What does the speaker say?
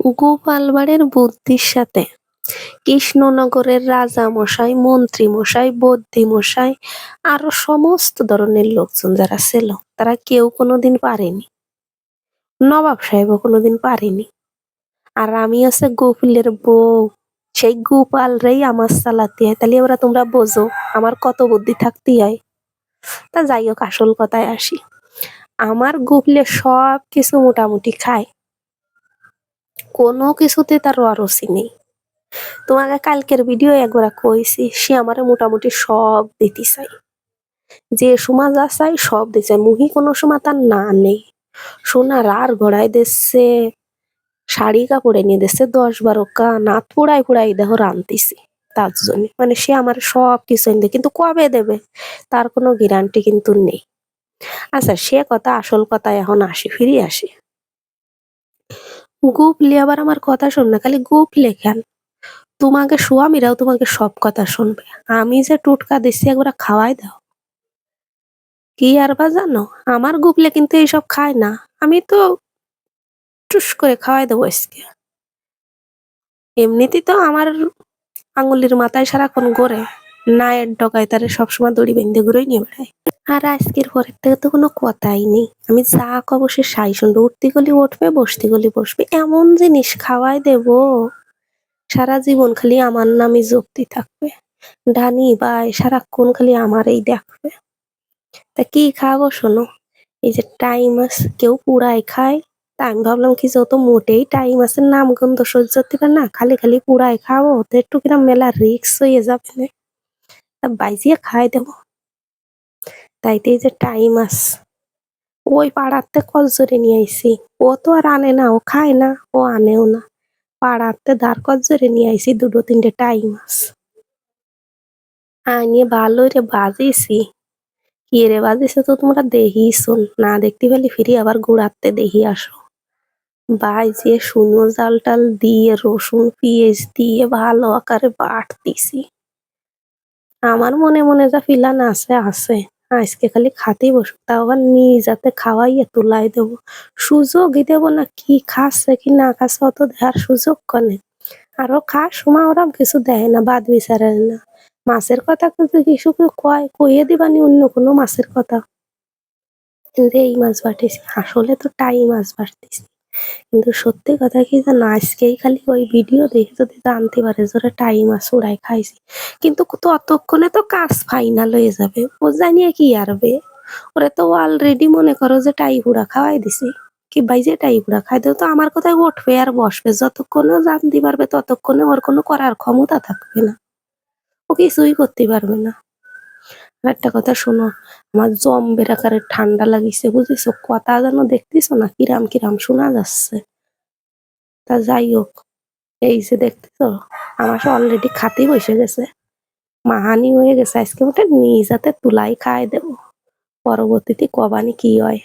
গোপালবাড়ির বুদ্ধির সাথে কৃষ্ণনগরের রাজামশাই, মন্ত্রীমশাই, বদ্যিমশাই আরো সমস্ত ধরনের লোকজন যারা ছিল তারা কেউ কোনোদিন পারেনি। নবাব সাহেবও কোনোদিন পারেনি। আর আমি হচ্ছে গোকুলের বউ, সেই গোপালরেই আমার চালাতে হয়। তাহলে ওরা তোমরা বোঝো আমার কত বুদ্ধি থাকতেই হয়। তা যাই হোক, আসল কথায় আসি। আমার গোকুলে সব কিছু মোটামুটি খায়, কোনো কিছুতে তার অরুচি নেই। তোমাকে কালকের ভিডিও একবার কইছি, সে আমারে মোটামুটি সব দিতে চাই, যে সময় যা চাই সব দিছে। মুহি কোনো সময় তার না নেই। সোনার আর গড়াই দিচ্ছে, শাড়ি কাপড় এনে দিচ্ছে 10-12 নাত পুড়াই পুড়াই দেহ রান্তিছি তার জন্য। মানে সে আমার সব কিছু এনে দেয়, কিন্তু কবে দেবে তার কোনো গ্যারান্টি কিন্তু নেই। আচ্ছা, সে কথা আসল কথা এখন আসি, ফিরে আসি। গোপলে আবার আমার কথা শোন না, খালি গোপলে কেন, তোমাকে স্বামীরাও তোমাকে সব কথা শুনবে। আমি যে টুটকা দিচ্ছি একবার খাওয়াই দাও। কি আর বা জানো, আমার গোপলে কিন্তু এইসব খায় না। আমি তো টুস করে খাওয়াই দেবো আজকে। এমনিতেই তো আমার আঙুলির মাথায় সারাক্ষণ ঘোরে, নায়ের ডগায় তারে সবসময় দড়ি বেঁধে ঘুরেই নিয়ে বেড়ায়। আর আজকের পরের থেকে তো কোনো কথাই নেই, আমি যা কব সে সাই শুনবে। উঠতে গলি উঠবে, বসতে গলি বসবে। এমন জিনিস খাওয়াই দেব সারা জীবন খালি আমার নামই জপতে থাকবে। ডানি বাই সারাক্ষণ খালি আমারই দেখবে। তা কি খাবো শোনো, এই যে টাই মাছ কেউ পুড়াই খায়, তা আমি ভাবলাম কি যত মোটেই টাই মাছের নাম গন্ধ সহ্য করতে পারে না, খালি খালি পুড়াই খাবো তো একটু কিরম মেলা রিক্স হয়ে যাবে না, তা বাইজিয়ে খাই দেবো। তাইতে এই যে টাই মাছ ওই পাড়াতে কলজরে নিয়ে আইছি, ও তো আর আনে না, ও খায় না, ও আনেও না। পাড়াতে ধার কলজরে নিয়ে আইছি 2-3টে টাই মাছ আনিয়ে ভালো রে বাজিয়েছি। কি রে বাজিয়েছে তো তোমরা দেখিস না, দেখতে পেলে ফিরে আবার গুড়াতে দেখি আসো। বাইজিয়ে শুকনো জাল টাল দিয়ে রসুন পেঁয়াজ দিয়ে ভালো আকারে বাটতিছি। আমার মনে মনে যা ফিলান আছে আছে, আজকে খালি খাতেই বসুক, তাও আবার যাতে খাওয়াইয়ে তুলাই দেবো। সুযোগই দেবো না, কি খাচ্ছে কি না খাচ্ছে অত দেখার সুযোগ কনে। আরো খাওয়ার সময় ওরা কিছু দেয় না, বাদ বিচারে না। মাছের কথা কিন্তু কিছু কেউ কইয়ে দিবানি অন্য কোনো মাছের কথা, কিন্তু এই মাছ বাটিছি আসলে তো টাই মাছ বাটতেছি। কিন্তু সত্যি কথা কি জানো, আজকেই খালি ওই ভিডিও দেখে যদি জানতে পারে যে ওরা টাই মাছ উড়াই খাইছে, কিন্তু ততক্ষণে তো কাজ ফাইনাল হয়ে যাবে। ও জানিয়ে কি আরবে, ওরা তো অলরেডি মনে করো যে টাই পুড়া খাওয়াই দিছি। কি ভাই যে টাই পুড়া খাই দেও তো আমার কথায় উঠবে আর বসবে, যতক্ষণে জানতে পারবে ততক্ষণে ওর কোনো করার ক্ষমতা থাকবে না, ও কিছুই করতে পারবে না। আর একটা কথা শোনো, আমার জম্বের আকারে ঠান্ডা লাগিছে বুঝেছো, কথা যেন দেখতেছো না কিরাম কিরাম শোনা যাচ্ছে। তা যাই হোক, এই যে দেখতেছো আমার অলরেডি খাতেই বসে গেছে, মাহানি হয়ে গেছে। আজকে ওটা নিজ হাতে তুলাই খাই দেবো, পরবর্তীতে কবানি কি হয়।